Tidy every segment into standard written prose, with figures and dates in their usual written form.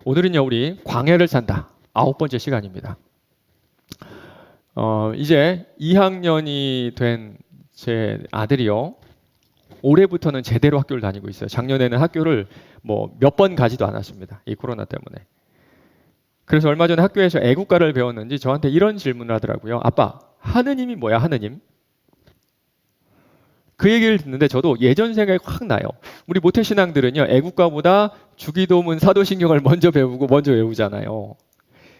오늘은요, 우리 광야를 산다. 9번째 시간입니다. 이제 2학년이 된 제 아들이요. 올해부터는 제대로 학교를 다니고 있어요. 작년에는 학교를 뭐 몇 번 가지도 않았습니다. 이 코로나 때문에. 그래서 얼마 전에 학교에서 애국가를 배웠는지 저한테 이런 질문을 하더라고요. 아빠, 하느님이 뭐야, 하느님? 그 얘기를 듣는데 저도 예전 생각이 확 나요. 우리 모태신앙들은요, 애국가보다 주기도문, 사도신경을 먼저 배우고 먼저 외우잖아요.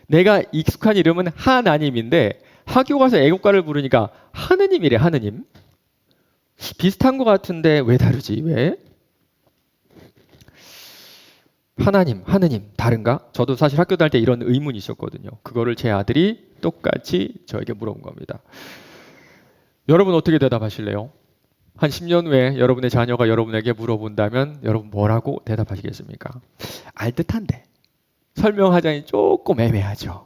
내가 익숙한 이름은 하나님인데 학교 가서 애국가를 부르니까 하느님이래, 하느님. 비슷한 것 같은데 왜 다르지? 왜? 하나님, 하느님 다른가? 저도 사실 학교 다닐 때 이런 의문이 있었거든요. 그거를 제 아들이 똑같이 저에게 물어본 겁니다. 여러분 어떻게 대답하실래요? 한 10년 후에 여러분의 자녀가 여러분에게 물어본다면 여러분 뭐라고 대답하시겠습니까? 알 듯한데 설명하자니 조금 애매하죠.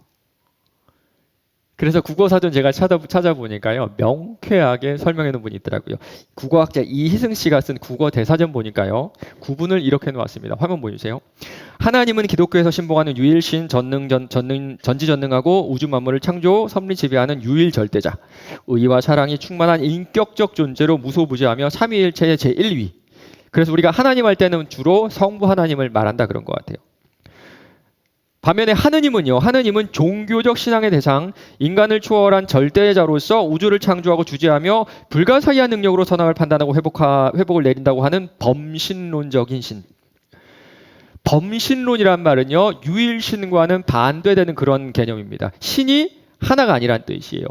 그래서 국어사전 제가 찾아보니까요, 명쾌하게 설명해 놓은 분이 있더라고요. 국어학자 이희승 씨가 쓴 국어 대사전 보니까요, 구분을 이렇게 놓았습니다. 화면 보여주세요. 하나님은 기독교에서 신봉하는 유일신, 전지전능하고 우주 만물을 창조, 섭리 지배하는 유일 절대자, 의와 사랑이 충만한 인격적 존재로 무소부지하며 삼위일체의 제1위. 그래서 우리가 하나님 할 때는 주로 성부 하나님을 말한다 그런 것 같아요. 반면에 하느님은요, 하느님은 종교적 신앙의 대상, 인간을 초월한 절대자로서 우주를 창조하고 주재하며 불가사의한 능력으로 선악을 판단하고 회복을 내린다고 하는 범신론적인 신. 범신론이란 말은요, 유일신과는 반대되는 그런 개념입니다. 신이 하나가 아니란 뜻이에요.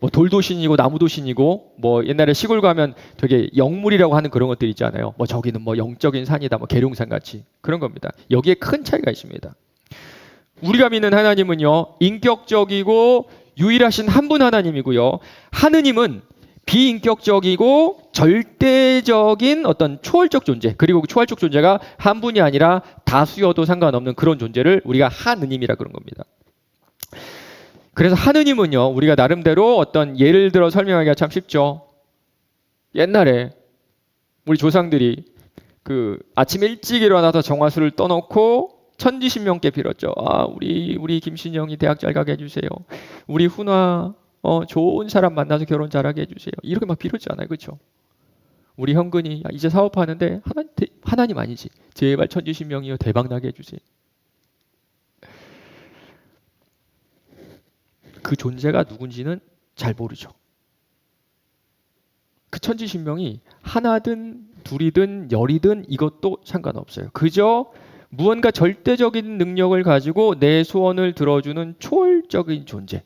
뭐 돌도 신이고 나무도 신이고, 뭐 옛날에 시골 가면 되게 영물이라고 하는 그런 것들 있잖아요. 뭐 저기는 뭐 영적인 산이다, 뭐 계룡산 같이 그런 겁니다. 여기에 큰 차이가 있습니다. 우리가 믿는 하나님은요, 인격적이고 유일하신 한 분 하나님이고요. 하느님은 비인격적이고 절대적인 어떤 초월적 존재, 그리고 그 초월적 존재가 한 분이 아니라 다수여도 상관없는 그런 존재를 우리가 하느님이라 그런 겁니다. 그래서 하느님은요, 우리가 나름대로 어떤 예를 들어 설명하기가 참 쉽죠. 옛날에 우리 조상들이 그 아침 일찍 일어나서 정화수를 떠놓고 천지신명께 빌었죠. 아, 우리 김신영이 대학 잘 가게 해주세요. 우리 훈화 좋은 사람 만나서 결혼 잘하게 해주세요. 이렇게 막 빌었잖아요, 그렇죠? 우리 현근이 이제 사업하는데 하나님 아니지. 제발 천지신명이요 대박 나게 해주세요. 그 존재가 누군지는 잘 모르죠. 그 천지신명이 하나든 둘이든 열이든 이것도 상관없어요. 그저 무언가 절대적인 능력을 가지고 내 소원을 들어주는 초월적인 존재.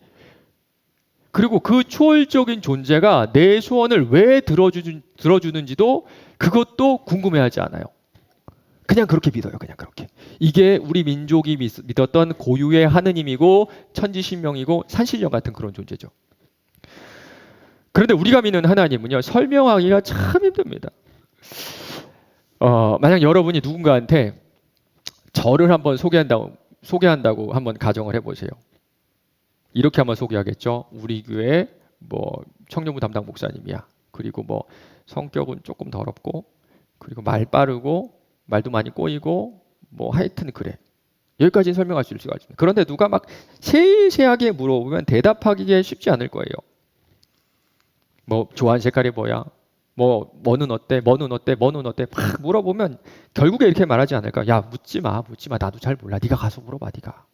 그리고 그 초월적인 존재가 내 소원을 왜 들어주는지도 그것도 궁금해하지 않아요. 그냥 그렇게 믿어요. 그냥 그렇게. 이게 우리 민족이 믿었던 고유의 하느님이고 천지신명이고 산신령 같은 그런 존재죠. 그런데 우리가 믿는 하나님은요, 설명하기가 참 힘듭니다. 만약 여러분이 누군가한테 저를 한번 소개한다고 한번 가정을 해보세요. 이렇게 한번 소개하겠죠. 우리 교회 뭐 청년부 담당 목사님이야. 그리고 뭐 성격은 조금 더럽고, 그리고 말 빠르고, 말도 많이 꼬이고, 뭐 하여튼 그래. 여기까지는 설명할 수 있을 것 같습니다. 그런데 누가 막 세세하게 물어보면 대답하기가 쉽지 않을 거예요. 뭐 좋아하는 색깔이 뭐야? 뭐는 어때? 뭐는 어때? 뭐는 어때? 막 물어보면 결국에 이렇게 말하지 않을까? 야, 묻지 마. 나도 잘 몰라. 네가 가서 물어봐, 네가.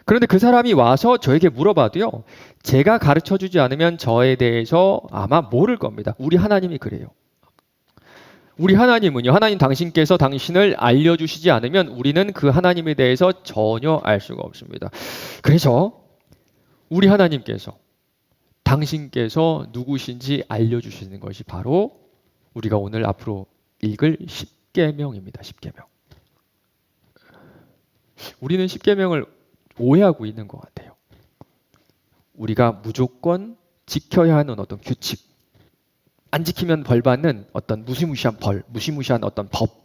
그런데 그 사람이 와서 저에게 물어봐도요, 제가 가르쳐주지 않으면 저에 대해서 아마 모를 겁니다. 우리 하나님이 그래요. 우리 하나님은요, 하나님 당신께서 당신을 알려주시지 않으면 우리는 그 하나님에 대해서 전혀 알 수가 없습니다. 그래서 우리 하나님께서 당신께서 누구신지 알려주시는 것이 바로 우리가 오늘 앞으로 읽을 십계명입니다. 십계명. 우리는 십계명을 오해하고 있는 것 같아요. 우리가 무조건 지켜야 하는 어떤 규칙, 안 지키면 벌 받는 어떤 무시무시한 벌, 무시무시한 어떤 법.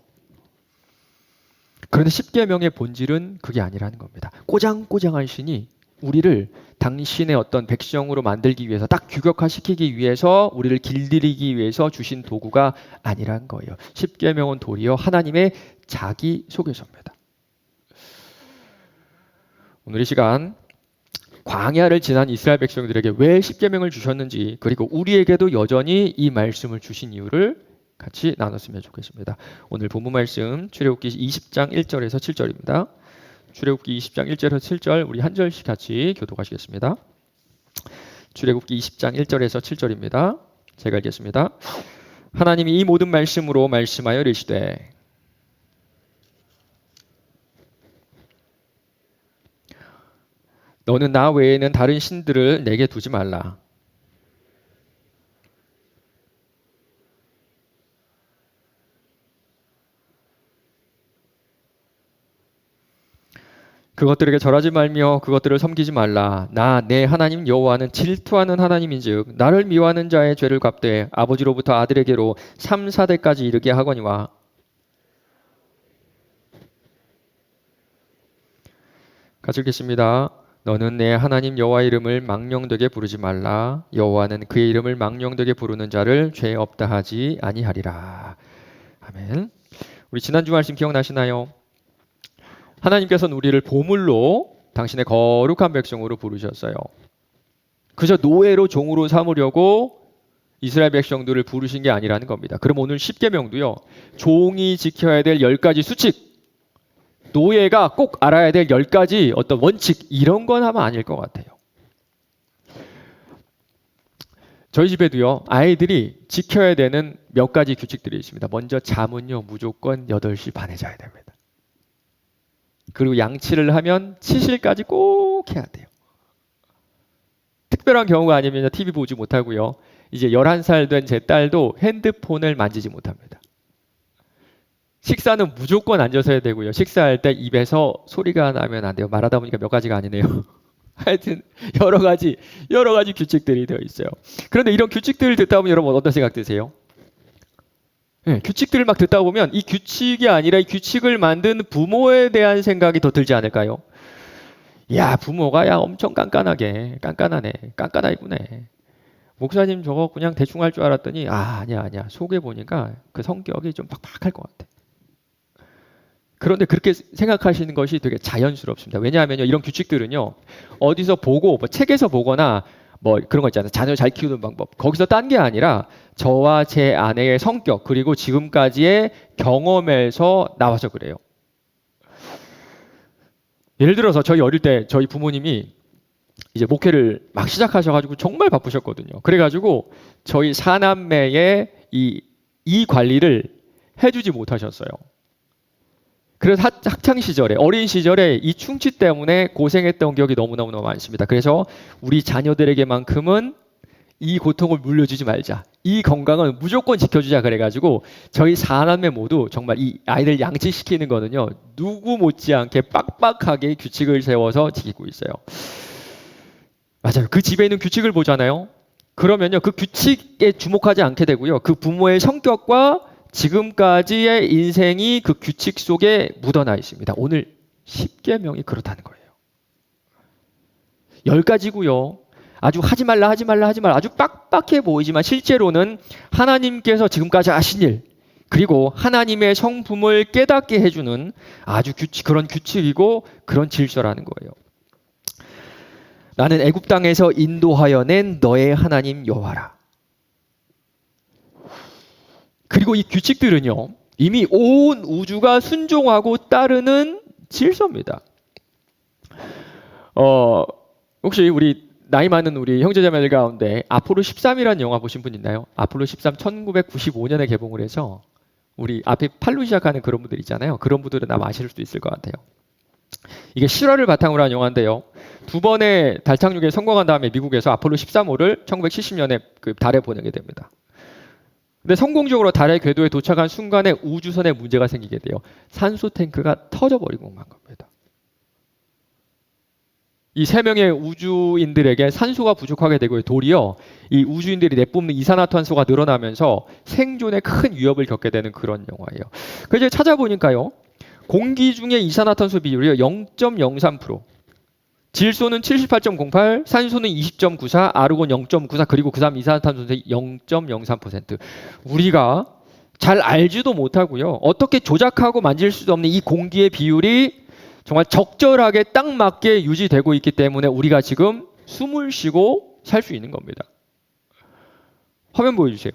그런데 십계명의 본질은 그게 아니라는 겁니다. 꼬장꼬장한 신이 우리를 당신의 어떤 백성으로 만들기 위해서, 딱 규격화시키기 위해서, 우리를 길들이기 위해서 주신 도구가 아니란 거예요. 십계명은 도리어 하나님의 자기소개서입니다. 오늘 이 시간 광야를 지난 이스라엘 백성들에게 왜 십계명을 주셨는지, 그리고 우리에게도 여전히 이 말씀을 주신 이유를 같이 나눴으면 좋겠습니다. 오늘 본문 말씀 출애굽기 20장 1절에서 7절입니다. 출애굽기 20장 1절에서 7절 우리 한 절씩 같이 교독하시겠습니다. 출애굽기 20장 1절에서 7절입니다. 제가 읽겠습니다. 하나님이 이 모든 말씀으로 말씀하여 이르시되 너는 나 외에는 다른 신들을 내게 두지 말라. 그것들에게 절하지 말며 그것들을 섬기지 말라. 나 내 하나님 여호와는 질투하는 하나님인즉 나를 미워하는 자의 죄를 갚되 아버지로부터 아들에게로 3, 4대까지 이르게 하거니와. 같이 읽겠습니다. 너는 내 하나님 여호와의 이름을 망령되게 부르지 말라. 여호와는 그의 이름을 망령되게 부르는 자를 죄 없다 하지 아니하리라. 아멘. 우리 지난주 말씀 기억나시나요? 하나님께서는 우리를 보물로 당신의 거룩한 백성으로 부르셨어요. 그저 노예로 종으로 삼으려고 이스라엘 백성들을 부르신 게 아니라는 겁니다. 그럼 오늘 십계명도요. 종이 지켜야 될 10가지 수칙, 노예가 꼭 알아야 될 10가지 어떤 원칙, 이런 건 하면 아닐 것 같아요. 저희 집에도요. 아이들이 지켜야 되는 몇 가지 규칙들이 있습니다. 먼저 잠은요. 무조건 8시 반에 자야 됩니다. 그리고 양치를 하면 치실까지 꼭 해야 돼요. 특별한 경우가 아니면 TV 보지 못하고요. 이제 11살 된 제 딸도 핸드폰을 만지지 못합니다. 식사는 무조건 앉아서 해야 되고요. 식사할 때 입에서 소리가 나면 안 돼요. 말하다 보니까 몇 가지가 아니네요. 하여튼 여러 가지 규칙들이 되어 있어요. 그런데 이런 규칙들을 듣다 보면 여러분 어떤 생각 드세요? 네, 규칙들을 막 듣다 보면 이 규칙이 아니라 이 규칙을 만든 부모에 대한 생각이 더 들지 않을까요? 야, 부모가 야 엄청 깐깐하네. 목사님 저거 그냥 대충 할 줄 알았더니 아니야. 속에 보니까 그 성격이 좀 팍팍할 것 같아. 그런데 그렇게 생각하시는 것이 되게 자연스럽습니다. 왜냐하면요, 이런 규칙들은요, 어디서 보고, 뭐 책에서 보거나, 뭐 그런 거 있잖아요. 자녀 잘 키우는 방법. 거기서 딴 게 아니라 저와 제 아내의 성격, 그리고 지금까지의 경험에서 나와서 그래요. 예를 들어서 저희 어릴 때 저희 부모님이 이제 목회를 막 시작하셔가지고 정말 바쁘셨거든요. 그래가지고 저희 사남매의 이 관리를 해주지 못하셨어요. 그래서 학창 시절에, 어린 시절에 이 충치 때문에 고생했던 기억이 너무너무 많습니다. 그래서 우리 자녀들에게만큼은 이 고통을 물려주지 말자. 이 건강은 무조건 지켜주자. 그래가지고 저희 사남매 모두 정말 이 아이들 양치시키는 거는요, 누구 못지않게 빡빡하게 규칙을 세워서 지키고 있어요. 맞아요. 그 집에 있는 규칙을 보잖아요. 그러면요, 그 규칙에 주목하지 않게 되고요. 그 부모의 성격과 지금까지의 인생이 그 규칙 속에 묻어나 있습니다. 오늘 십계명이 그렇다는 거예요. 10가지고요. 아주 하지 말라 아주 빡빡해 보이지만 실제로는 하나님께서 지금까지 하신 일, 그리고 하나님의 성품을 깨닫게 해주는 아주 그런 규칙이고 그런 질서라는 거예요. 나는 애굽 땅에서 인도하여 낸 너의 하나님 여호와라. 그리고 이 규칙들은요, 이미 온 우주가 순종하고 따르는 질서입니다. 혹시 우리 나이 많은 우리 형제자매들 가운데 아폴로 13이라는 영화 보신 분 있나요? 아폴로 13 1995년에 개봉을 해서 우리 앞에 팔로 시작하는 그런 분들 있잖아요. 그런 분들은 아마 아실 수도 있을 것 같아요. 이게 실화를 바탕으로 한 영화인데요. 2번의 달 착륙에 성공한 다음에 미국에서 아폴로 13호를 1970년에 그 달에 보내게 됩니다. 근데 성공적으로 달의 궤도에 도착한 순간에 우주선에 문제가 생기게 돼요. 산소 탱크가 터져버리고 만 겁니다. 이 3명의 우주인들에게 산소가 부족하게 되고 도리어 이 우주인들이 내뿜는 이산화탄소가 늘어나면서 생존에 큰 위협을 겪게 되는 그런 영화예요. 그래서 찾아보니까요, 공기 중에 이산화탄소 비율이 0.03%, 질소는 78.08, 산소는 20.94, 아르곤 0.94, 그리고 그 다음 이산화탄소는 0.03%. 우리가 잘 알지도 못하고요, 어떻게 조작하고 만질 수도 없는 이 공기의 비율이 정말 적절하게 딱 맞게 유지되고 있기 때문에 우리가 지금 숨을 쉬고 살 수 있는 겁니다. 화면 보여주세요.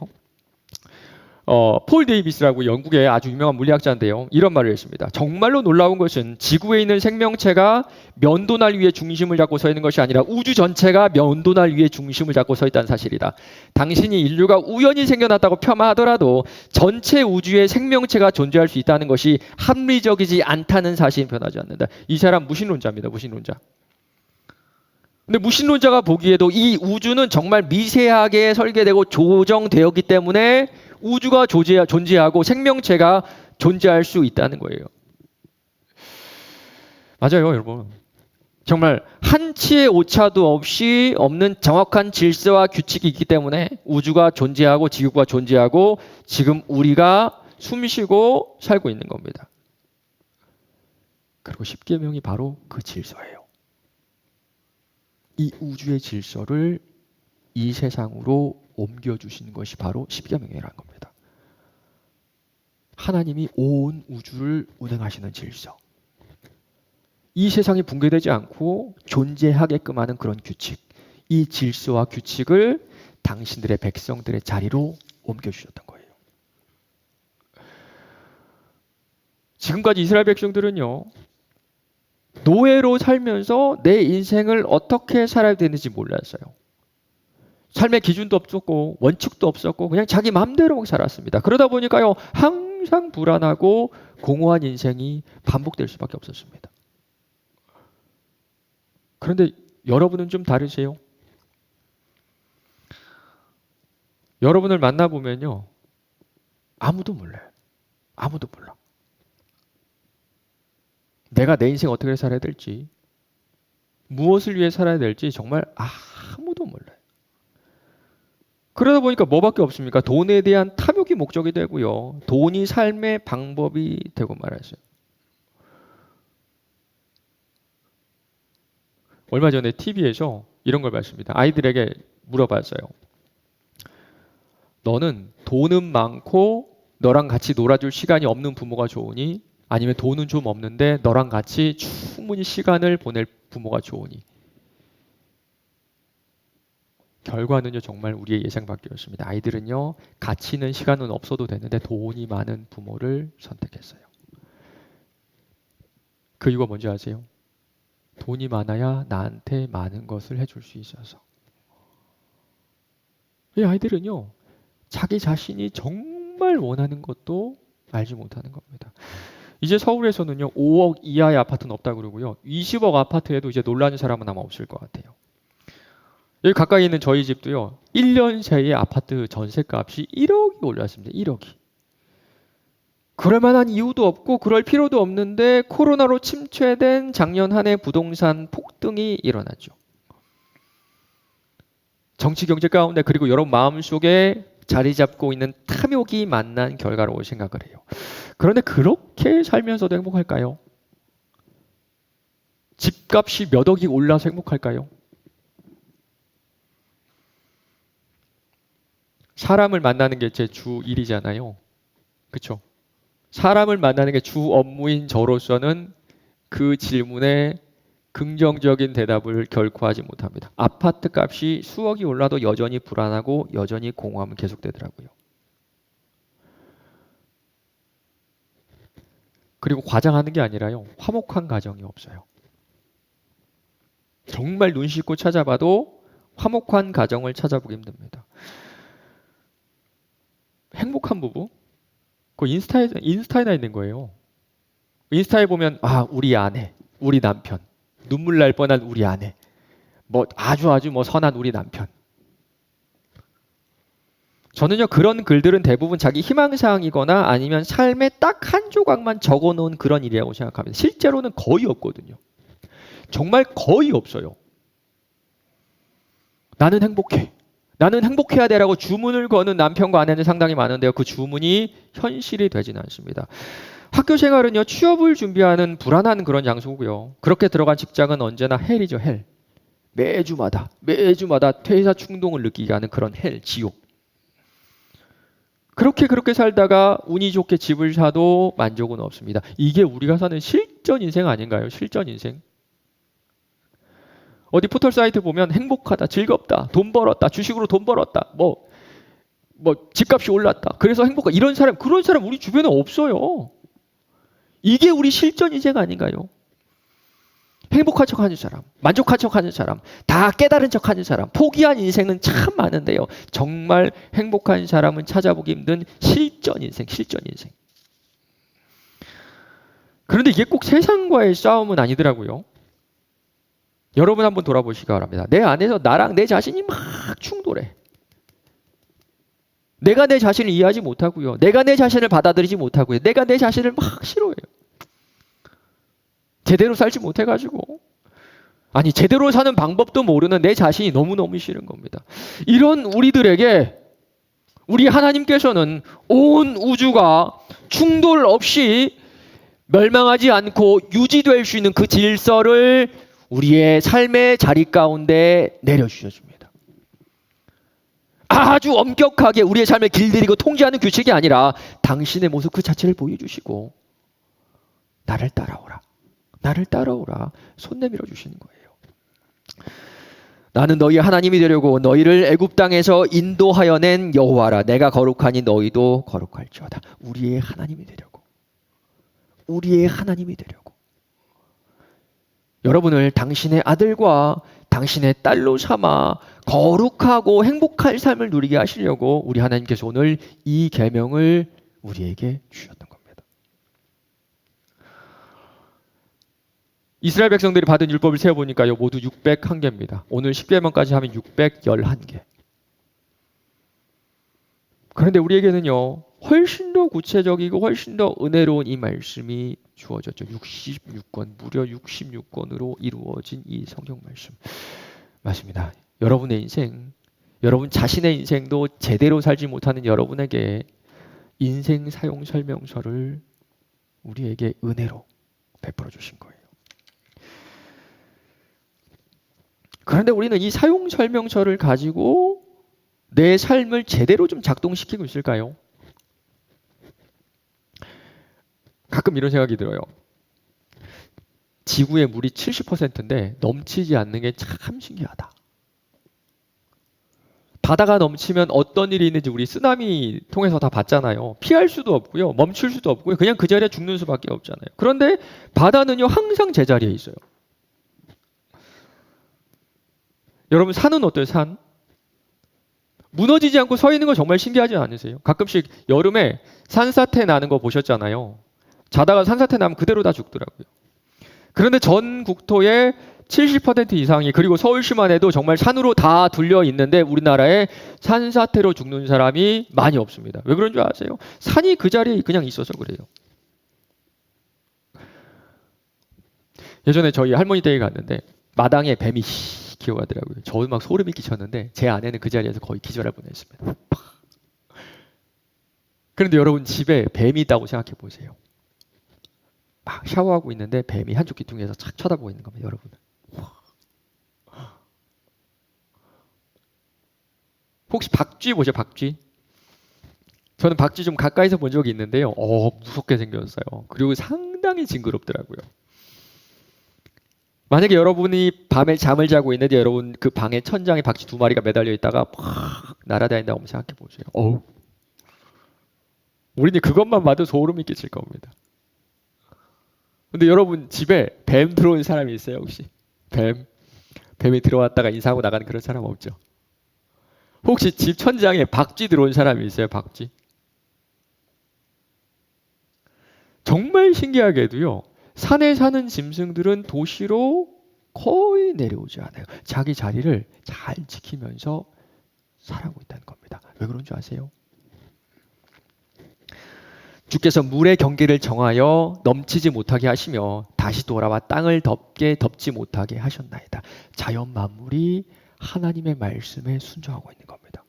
폴 데이비스라고 영국의 아주 유명한 물리학자인데요. 이런 말을 했습니다. 정말로 놀라운 것은 지구에 있는 생명체가 면도날 위에 중심을 잡고 서 있는 것이 아니라 우주 전체가 면도날 위에 중심을 잡고 서 있다는 사실이다. 당신이 인류가 우연히 생겨났다고 폄하하더라도 전체 우주에 생명체가 존재할 수 있다는 것이 합리적이지 않다는 사실은 변하지 않는다. 이 사람 무신론자입니다. 무신론자. 근데 무신론자가 보기에도 이 우주는 정말 미세하게 설계되고 조정되었기 때문에 우주가 존재하고 생명체가 존재할 수 있다는 거예요. 맞아요, 여러분. 정말 한치의 오차도 없이 없는 정확한 질서와 규칙이 있기 때문에 우주가 존재하고 지구가 존재하고 지금 우리가 숨쉬고 살고 있는 겁니다. 그리고 십계명이 바로 그 질서예요. 이 우주의 질서를 이 세상으로 옮겨주시는 것이 바로 십계명이라는 겁니다. 하나님이 온 우주를 운행하시는 질서. 이 세상이 붕괴되지 않고 존재하게끔 하는 그런 규칙. 이 질서와 규칙을 당신들의 백성들의 자리로 옮겨주셨던 거예요. 지금까지 이스라엘 백성들은요. 노예로 살면서 내 인생을 어떻게 살아야 되는지 몰랐어요. 삶의 기준도 없었고 원칙도 없었고 그냥 자기 마음대로 살았습니다. 그러다 보니까요. 항상 불안하고 공허한 인생이 반복될 수밖에 없었습니다. 그런데 여러분은 좀 다르세요? 여러분을 만나보면요. 아무도 몰라요. 아무도 몰라. 내가 내 인생 어떻게 살아야 될지, 무엇을 위해 살아야 될지 정말 아무도 몰라요. 그러다 보니까 뭐밖에 없습니까? 돈에 대한 탐욕이 목적이 되고요. 돈이 삶의 방법이 되고 말았어요. 얼마 전에 TV에서 이런 걸 봤습니다. 아이들에게 물어봤어요. 너는 돈은 많고 너랑 같이 놀아줄 시간이 없는 부모가 좋으니 아니면 돈은 좀 없는데 너랑 같이 충분히 시간을 보낼 부모가 좋으니 결과는요 정말 우리의 예상 밖이었습니다. 아이들은요 가치 있는 시간은 없어도 되는데 돈이 많은 부모를 선택했어요. 그 이유가 뭔지 아세요? 돈이 많아야 나한테 많은 것을 해줄 수 있어서. 이 아이들은요 자기 자신이 정말 원하는 것도 알지 못하는 겁니다. 이제 서울에서는요 5억 이하의 아파트는 없다고 그러고요 20억 아파트에도 이제 놀라는 사람은 아마 없을 것 같아요. 여기 가까이 있는 저희 집도요 1년 새에 아파트 전세값이 1억이 올랐습니다. 1억이. 그럴 만한 이유도 없고 그럴 필요도 없는데 코로나로 침체된 작년 한 해 부동산 폭등이 일어났죠. 정치 경제 가운데 그리고 여러분 마음속에 자리 잡고 있는 탐욕이 만난 결과라고 생각을 해요. 그런데 그렇게 살면서도 행복할까요? 집값이 몇 억이 올라서 행복할까요? 사람을 만나는 게 제 주 일이잖아요. 그렇죠? 사람을 만나는 게 주 업무인 저로서는 그 질문에 긍정적인 대답을 결코 하지 못합니다. 아파트 값이 수억이 올라도 여전히 불안하고 여전히 공허함은 계속되더라고요. 그리고 과장하는 게 아니라요. 화목한 가정이 없어요. 정말 눈 씻고 찾아봐도 화목한 가정을 찾아보기 힘듭니다. 행복한 부부? 그 인스타에나 있는 거예요. 인스타에 보면 우리 아내, 우리 남편, 눈물 날 뻔한 우리 아내, 뭐 아주 뭐 선한 우리 남편. 저는요 그런 글들은 대부분 자기 희망사항이거나 아니면 삶의 딱 한 조각만 적어놓은 그런 일이라고 생각합니다. 실제로는 거의 없거든요. 정말 거의 없어요. 나는 행복해. 나는 행복해야 돼라고 주문을 거는 남편과 아내는 상당히 많은데요. 그 주문이 현실이 되지는 않습니다. 학교 생활은요. 취업을 준비하는 불안한 그런 장소고요. 그렇게 들어간 직장은 언제나 헬이죠. 헬. 매주마다 퇴사 충동을 느끼게 하는 그런 헬, 지옥. 그렇게 살다가 운이 좋게 집을 사도 만족은 없습니다. 이게 우리가 사는 실전 인생 아닌가요? 실전 인생. 어디 포털 사이트 보면 행복하다, 즐겁다, 돈 벌었다, 주식으로 돈 벌었다, 뭐 집값이 올랐다. 그래서 행복하다. 이런 사람, 그런 사람 우리 주변에 없어요. 이게 우리 실전 인생 아닌가요? 행복한 척하는 사람, 만족한 척하는 사람, 다 깨달은 척하는 사람, 포기한 인생은 참 많은데요. 정말 행복한 사람은 찾아보기 힘든 실전 인생, 실전 인생. 그런데 이게 꼭 세상과의 싸움은 아니더라고요. 여러분 한번 돌아보시기 바랍니다. 내 안에서 나랑 내 자신이 막 충돌해. 내가 내 자신을 이해하지 못하고요. 내가 내 자신을 받아들이지 못하고요. 내가 내 자신을 막 싫어해요. 제대로 살지 못해가지고. 아니, 제대로 사는 방법도 모르는 내 자신이 너무너무 싫은 겁니다. 이런 우리들에게 우리 하나님께서는 온 우주가 충돌 없이 멸망하지 않고 유지될 수 있는 그 질서를 우리의 삶의 자리 가운데 내려주셔줍니다. 아주 엄격하게 우리의 삶을 길들이고 통제하는 규칙이 아니라 당신의 모습 그 자체를 보여주시고 나를 따라오라. 나를 따라오라. 손 내밀어 주시는 거예요. 나는 너희 하나님이 되려고 너희를 애굽 땅에서 인도하여 낸 여호와라. 내가 거룩하니 너희도 거룩할지어다. 우리의 하나님이 되려고. 우리의 하나님이 되려고. 여러분을 당신의 아들과 당신의 딸로 삼아 거룩하고 행복한 삶을 누리게 하시려고 우리 하나님께서 오늘 이 계명을 우리에게 주셨던 겁니다. 이스라엘 백성들이 받은 율법을 세어보니까요, 모두 601개입니다. 오늘 10계명까지 하면 611개. 그런데 우리에게는요, 훨씬 더 구체적이고 훨씬 더 은혜로운 이 말씀이 주어졌죠. 66권, 무려 66권으로 이루어진 이 성경 말씀. 맞습니다. 여러분의 인생, 여러분 자신의 인생도 제대로 살지 못하는 여러분에게 인생 사용 설명서를 우리에게 은혜로 베풀어 주신 거예요. 그런데 우리는 이 사용 설명서를 가지고 내 삶을 제대로 좀 작동시키고 있을까요? 가끔 이런 생각이 들어요. 지구의 물이 70%인데 넘치지 않는 게 참 신기하다. 바다가 넘치면 어떤 일이 있는지 우리 쓰나미 통해서 다 봤잖아요. 피할 수도 없고요. 멈출 수도 없고요. 그냥 그 자리에 죽는 수밖에 없잖아요. 그런데 바다는요, 항상 제자리에 있어요. 여러분, 산은 어때요? 산? 무너지지 않고 서 있는 거 정말 신기하지 않으세요? 가끔씩 여름에 산사태 나는 거 보셨잖아요. 자다가 산사태 나면 그대로 다 죽더라고요. 그런데 전 국토의 70% 이상이, 그리고 서울시만 해도 정말 산으로 다 둘려 있는데 우리나라에 산사태로 죽는 사람이 많이 없습니다. 왜 그런 줄 아세요? 산이 그 자리에 그냥 있어서 그래요. 예전에 저희 할머니 댁에 갔는데 마당에 뱀이 기어가더라고요. 저도 막 소름이 끼쳤는데 제 아내는 그 자리에서 거의 기절할 뻔했습니다. 그런데 여러분, 집에 뱀이 있다고 생각해 보세요. 막 샤워하고 있는데 뱀이 한쪽 귀퉁이에서 착 쳐다보고 있는 겁니다, 여러분. 혹시 박쥐 보세요, 박쥐? 저는 박쥐 좀 가까이서 본 적이 있는데요. 무섭게 생겼어요. 그리고 상당히 징그럽더라고요. 만약에 여러분이 밤에 잠을 자고 있는데 여러분 그 방의 천장에 박쥐 2마리가 매달려 있다가 팍 날아다닌다고 생각해 보세요. 우리는 그것만 봐도 소름이 끼칠 겁니다. 근데 여러분 집에 뱀 들어온 사람이 있어요, 혹시? 뱀이 들어왔다가 인사하고 나가는 그런 사람 없죠? 혹시 집 천장에 박쥐 들어온 사람이 있어요, 박쥐? 정말 신기하게도요, 산에 사는 짐승들은 도시로 거의 내려오지 않아요. 자기 자리를 잘 지키면서 살아가고 있다는 겁니다. 왜 그런 줄 아세요? 주께서 물의 경계를 정하여 넘치지 못하게 하시며 다시 돌아와 땅을 덮지 못하게 하셨나이다. 자연 만물이 하나님의 말씀에 순종하고 있는 겁니다.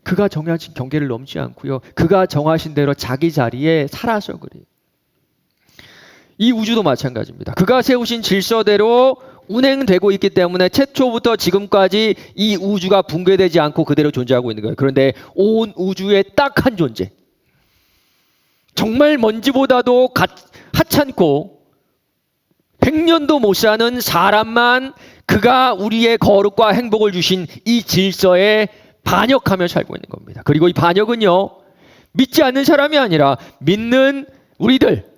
그가 정하신 경계를 넘지 않고요. 그가 정하신 대로 자기 자리에 살아서 그래요. 이 우주도 마찬가지입니다. 그가 세우신 질서대로 운행되고 있기 때문에 최초부터 지금까지 이 우주가 붕괴되지 않고 그대로 존재하고 있는 거예요. 그런데 온 우주에 딱 한 존재, 정말 먼지보다도 하찮고 100년도 못 사는 사람만 그가 우리의 거룩과 행복을 주신 이 질서에 반역하며 살고 있는 겁니다. 그리고 이 반역은요, 믿지 않는 사람이 아니라 믿는 우리들,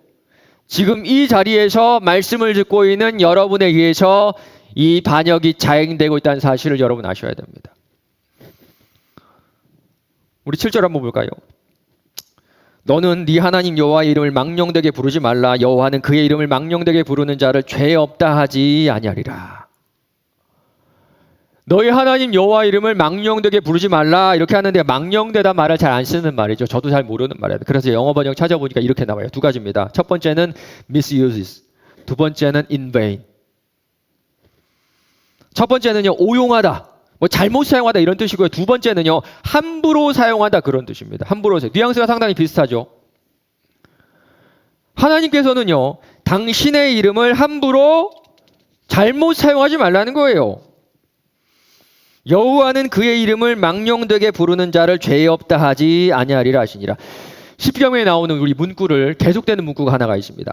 지금 이 자리에서 말씀을 듣고 있는 여러분에 의해서 이 반역이 자행되고 있다는 사실을 여러분 아셔야 됩니다. 우리 7절 한번 볼까요? 너는 네 하나님 여호와의 이름을 망령되게 부르지 말라. 여호와는 그의 이름을 망령되게 부르는 자를 죄 없다 하지 아니하리라. 너희 하나님 여호와 이름을 망령되게 부르지 말라 이렇게 하는데, 망령되다 말을 잘 안 쓰는 말이죠. 저도 잘 모르는 말이에요. 그래서 영어 번역 찾아보니까 이렇게 나와요. 두 가지입니다. 첫 번째는 misuses, 두 번째는 in vain. 첫 번째는요, 오용하다, 뭐 잘못 사용하다 이런 뜻이고요. 두 번째는요, 함부로 사용하다 그런 뜻입니다. 함부로 사용. 뉘앙스가 상당히 비슷하죠. 하나님께서는요, 당신의 이름을 함부로 잘못 사용하지 말라는 거예요. 여호와는 그의 이름을 망령되게 부르는 자를 죄 없다 하지 아니하리라 하시니라. 십경에 나오는 우리 문구를, 계속되는 문구가 하나가 있습니다.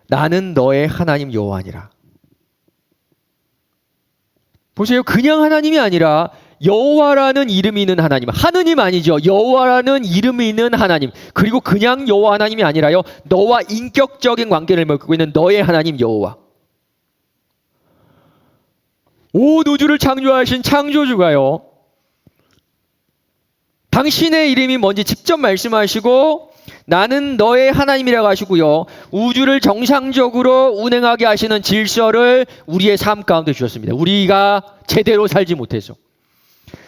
나는 너의 하나님 여호와니라. 보세요. 그냥 하나님이 아니라 여호와라는 이름이 있는 하나님, 하느님 아니죠. 여호와라는 이름이 있는 하나님, 그리고 그냥 여호와 하나님이 아니라요, 너와 인격적인 관계를 맺고 있는 너의 하나님 여호와. 온 우주를 창조하신 창조주가요, 당신의 이름이 뭔지 직접 말씀하시고 나는 너의 하나님이라고 하시고요, 우주를 정상적으로 운행하게 하시는 질서를 우리의 삶 가운데 주셨습니다. 우리가 제대로 살지 못해서,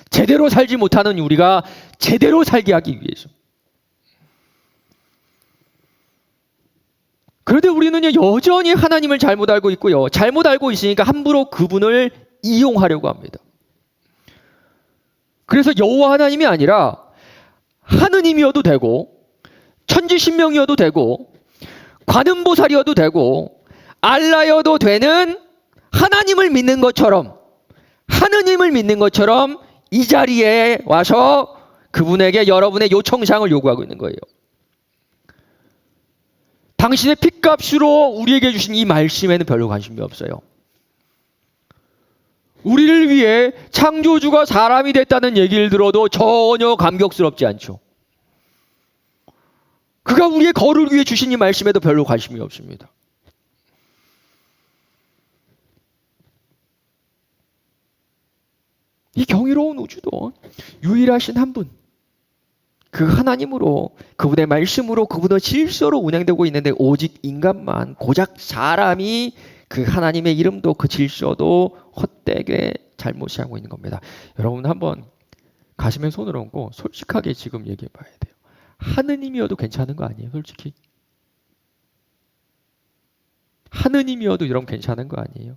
제대로 살지 못하는 우리가 제대로 살게 하기 위해서. 그런데 우리는요, 여전히 하나님을 잘못 알고 있고요, 잘못 알고 있으니까 함부로 그분을 이용하려고 합니다. 그래서 여호와 하나님이 아니라 하느님이어도 되고, 천지신명이어도 되고, 관음보살이어도 되고, 알라여도 되는 하나님을 믿는 것처럼, 하느님을 믿는 것처럼 이 자리에 와서 그분에게 여러분의 요청사항을 요구하고 있는 거예요. 당신의 핏값으로 우리에게 주신 이 말씀에는 별로 관심이 없어요. 우리를 위해 창조주가 사람이 됐다는 얘기를 들어도 전혀 감격스럽지 않죠. 그가 우리의 거를 위해 주신 이 말씀에도 별로 관심이 없습니다. 이 경이로운 우주도 유일하신 한 분, 그 하나님으로, 그분의 말씀으로, 그분의 질서로 운행되고 있는데, 오직 인간만, 고작 사람이 그 하나님의 이름도 그 질서도 헛되게 잘못 사용하고 있는 겁니다. 여러분 한번 가슴에 손을 얹고 솔직하게 지금 얘기해 봐야 돼요. 하느님이어도 괜찮은 거 아니에요? 솔직히 하느님이어도 여러분 괜찮은 거 아니에요?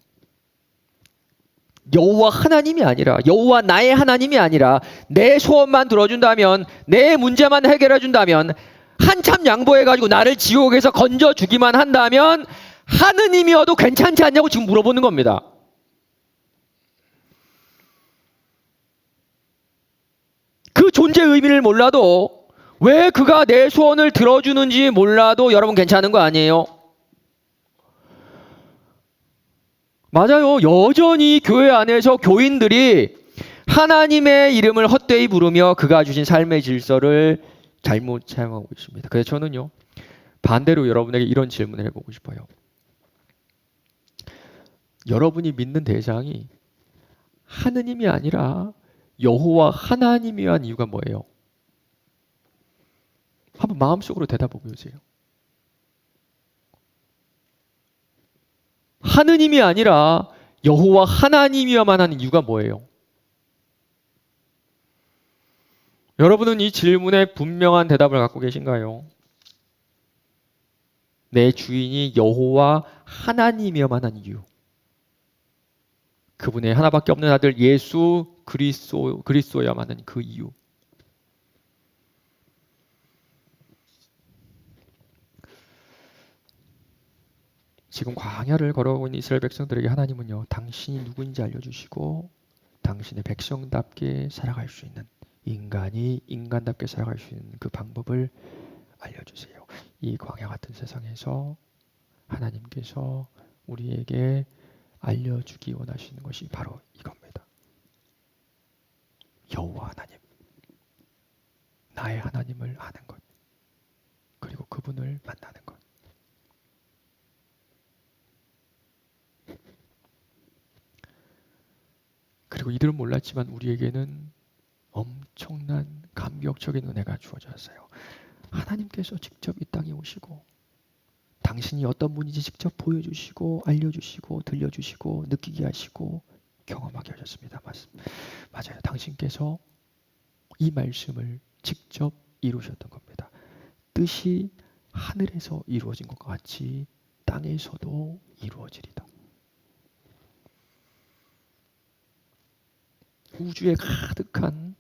여호와 하나님이 아니라, 여호와 나의 하나님이 아니라 내 소원만 들어준다면, 내 문제만 해결해 준다면, 한참 양보해가지고 나를 지옥에서 건져주기만 한다면 하느님이어도 괜찮지 않냐고 지금 물어보는 겁니다. 그 존재의 의미를 몰라도, 왜 그가 내 소원을 들어주는지 몰라도 여러분 괜찮은 거 아니에요? 맞아요. 여전히 교회 안에서 교인들이 하나님의 이름을 헛되이 부르며 그가 주신 삶의 질서를 잘못 사용하고 있습니다. 그래서 저는요, 반대로 여러분에게 이런 질문을 해보고 싶어요. 여러분이 믿는 대상이 하느님이 아니라 여호와 하나님이란 이유가 뭐예요? 한번 마음속으로 대답해 보세요. 하느님이 아니라 여호와 하나님이어야만 하는 이유가 뭐예요? 여러분은 이 질문에 분명한 대답을 갖고 계신가요? 내 주인이 여호와 하나님이어야만 하는 이유, 그분의 하나밖에 없는 아들 예수 그리스도야만 하는 그 이유. 지금 광야를 걸어오고 있는 이스라엘 백성들에게 하나님은요, 당신이 누구인지 알려주시고 당신의 백성답게 살아갈 수 있는, 인간이 인간답게 살아갈 수 있는 그 방법을 알려주세요. 이 광야 같은 세상에서 하나님께서 우리에게 알려주기 원하시는 것이 바로 이겁니다. 여호와 하나님, 나의 하나님을 아는 것, 그리고 그분을 만나는 것. 그리고 이들은 몰랐지만 우리에게는 엄청난 감격적인 은혜가 주어졌어요. 하나님께서 직접 이 땅에 오시고 당신이 어떤 분인지 직접 보여주시고 알려주시고 들려주시고 느끼게 하시고 경험하게 하셨습니다. 맞아요. 당신께서 이 말씀을 직접 이루셨던 겁니다. 뜻이 하늘에서 이루어진 것과 같이 땅에서도 이루어지리다. 우주에 가득한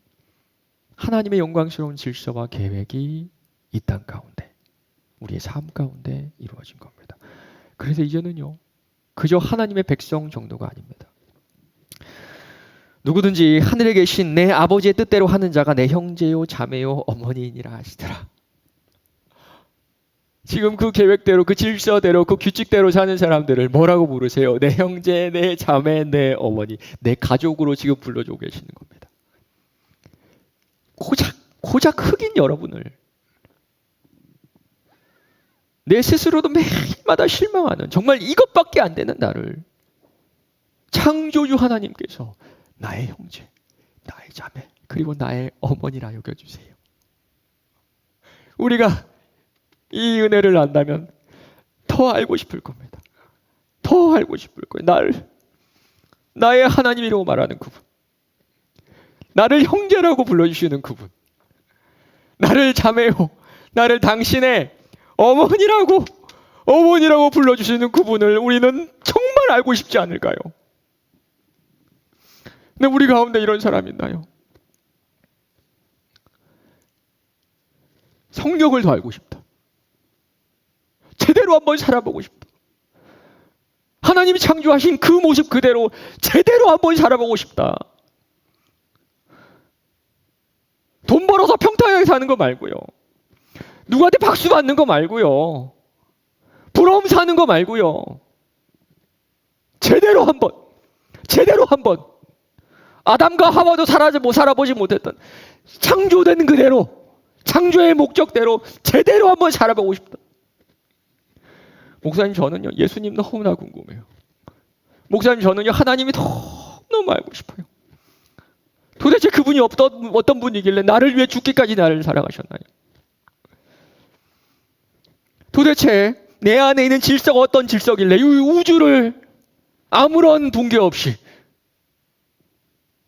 하나님의 영광스러운 질서와 계획이 이 땅 가운데, 우리의 삶 가운데 이루어진 겁니다. 그래서 이제는요, 그저 하나님의 백성 정도가 아닙니다. 누구든지 하늘에 계신 내 아버지의 뜻대로 하는 자가 내 형제요 자매요 어머니이니라 하시더라. 지금 그 계획대로, 그 질서대로, 그 규칙대로 사는 사람들을 뭐라고 부르세요? 내 형제, 내 자매, 내 어머니, 내 가족으로 지금 불러주고 계시는 겁니다. 고작 흑인 여러분을, 내 스스로도 매일마다 실망하는, 정말 이것밖에 안 되는 나를 창조주 하나님께서 나의 형제, 나의 자매, 그리고 나의 어머니라 여겨주세요. 우리가 이 은혜를 안다면 더 알고 싶을 겁니다. 더 알고 싶을 거예요. 나의 하나님이라고 말하는 그분, 나를 형제라고 불러주시는 그분, 나를 자매요, 나를 당신의 어머니라고 불러주시는 그분을 우리는 정말 알고 싶지 않을까요? 근데 우리 가운데 이런 사람 있나요? 성경을 더 알고 싶다. 제대로 한번 살아보고 싶다. 하나님이 창조하신 그 모습 그대로 제대로 한번 살아보고 싶다. 돈 벌어서 평탄하게 사는 거 말고요. 누구한테 박수 받는 거 말고요. 부러움 사는 거 말고요. 제대로 한번 아담과 하와도 살아보지 못했던 창조된 그대로, 창조의 목적대로 제대로 한번 살아보고 싶다. 목사님, 저는요, 예수님 너무나 궁금해요. 목사님, 저는요, 하나님이 너무 알고 싶어요. 도대체 그분이 어떤 분이길래 나를 위해 죽기까지 나를 사랑하셨나요? 도대체 내 안에 있는 질서가 어떤 질서길래 이 우주를 아무런 붕괴 없이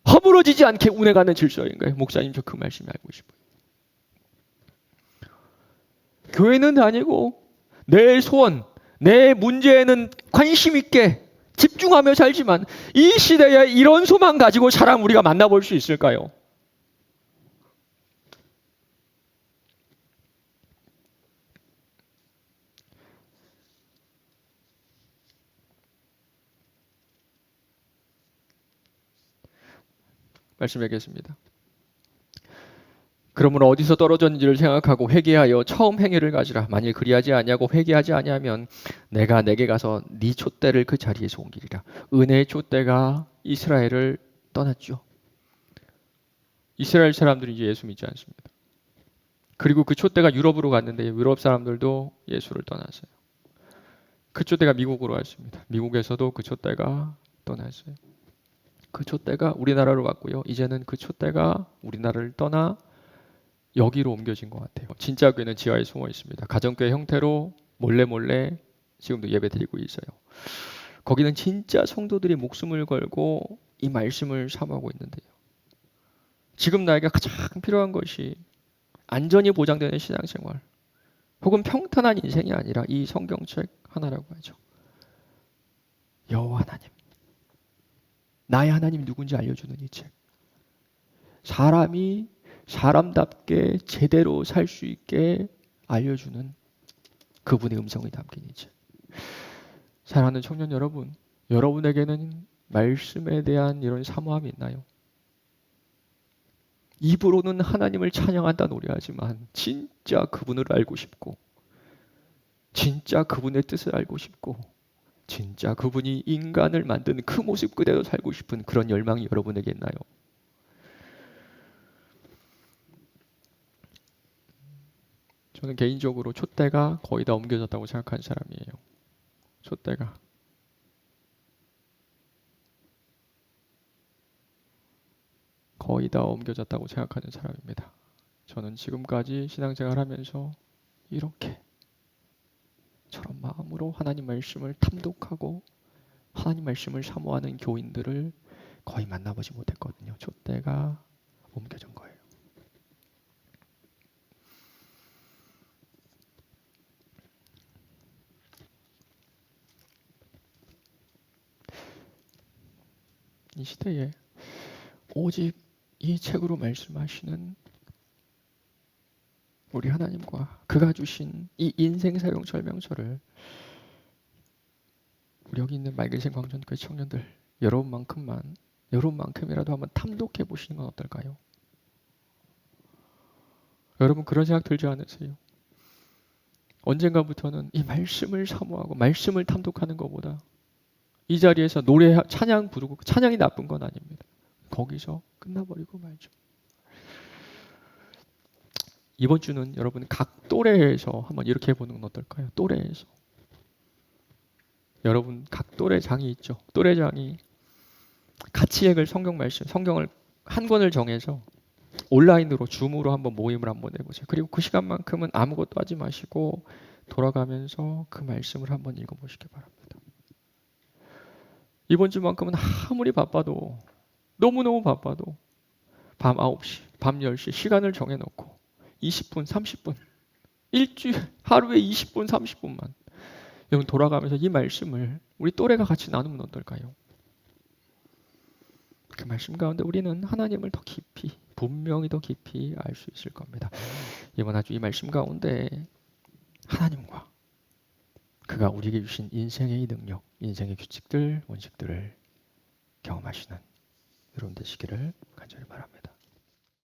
허물어지지 않게 운해가는 질서인가요? 목사님, 저 그 말씀이 알고 싶어요. 교회는 다니고 내 소원, 내 문제에는 관심 있게 집중하며 살지만 이 시대에 이런 소망 가지고 사람 우리가 만나볼 수 있을까요? 말씀하겠습니다. 그러므로 어디서 떨어졌는지를 생각하고 회개하여 처음 행위를 가지라. 만일 그리하지 아니하고 회개하지 아니하면 내가 내게 가서 네 촛대를 그 자리에서 옮기리라. 은혜의 촛대가 이스라엘을 떠났죠. 이스라엘 사람들이 이제 예수 믿지 않습니다. 그리고 그 촛대가 유럽으로 갔는데 유럽 사람들도 예수를 떠났어요. 그 촛대가 미국으로 왔습니다. 미국에서도 그 촛대가 떠났어요. 그 촛대가 우리나라로 왔고요. 이제는 그 촛대가 우리나라를 떠나 여기로 옮겨진 것 같아요. 진짜 교회는 지하에 숨어 있습니다. 가정교회 형태로 몰래 지금도 예배 드리고 있어요. 거기는 진짜 성도들이 목숨을 걸고 이 말씀을 사모하고 있는데요. 지금 나에게 가장 필요한 것이 안전이 보장되는 신앙생활 혹은 평탄한 인생이 아니라 이 성경책 하나라고 하죠. 여호와 하나님, 나의 하나님이 누군지 알려주는 이 책. 사람이 사람답게 제대로 살 수 있게 알려주는 그분의 음성이 담긴 이 책. 사랑하는 청년 여러분, 여러분에게는 말씀에 대한 이런 사모함이 있나요? 입으로는 하나님을 찬양한다 노래하지만 진짜 그분을 알고 싶고, 진짜 그분의 뜻을 알고 싶고, 진짜 그분이 인간을 만든 그 모습 그대로 살고 싶은 그런 열망이 여러분에게 있나요? 저는 개인적으로 촛대가 거의 다 옮겨졌다고 생각하는 사람이에요. 촛대가. 거의 다 옮겨졌다고 생각하는 사람입니다. 저는 지금까지 신앙생활 하면서 이렇게 저런 마음으로 하나님 말씀을 탐독하고 하나님 말씀을 사모하는 교인들을 거의 만나보지 못했거든요. 촛대가 옮겨진 거예요. 이 시대에 오직 이 책으로 말씀하시는 우리 하나님과 그가 주신 이 인생 사용 설명서를 우리 여기 있는 맑으신 광전교회 청년들 여러분만큼이라도 한번 탐독해 보시는 건 어떨까요? 여러분 그런 생각 들지 않으세요? 언젠가부터는 이 말씀을 사모하고 말씀을 탐독하는 것보다 이 자리에서 노래 찬양 부르고 찬양이 나쁜 건 아닙니다. 거기서 끝나버리고 말죠. 이번 주는 여러분 각 또래에서 한번 이렇게 해보는 건 어떨까요? 또래에서 여러분 각 또래장이 있죠. 또래장이 같이 읽을 성경 말씀, 성경을 한 권을 정해서 온라인으로 줌으로 한번 모임을 한번 해보세요. 그리고 그 시간만큼은 아무것도 하지 마시고 돌아가면서 그 말씀을 한번 읽어보시기 바랍니다. 이번 주만큼은 아무리 바빠도 너무너무 바빠도 밤 9시, 밤 10시 시간을 정해놓고 20분, 30분 일주일 하루에 20분, 30분만 여러분 돌아가면서 이 말씀을 우리 또래가 같이 나누면 어떨까요? 그 말씀 가운데 우리는 하나님을 더 깊이 분명히 더 깊이 알 수 있을 겁니다. 이번 주 이 말씀 가운데 하나님과 그가 우리에게 주신 인생의 능력, 인생의 규칙들, 원칙들을 경험하시는 여러분 되시기를 간절히 바랍니다.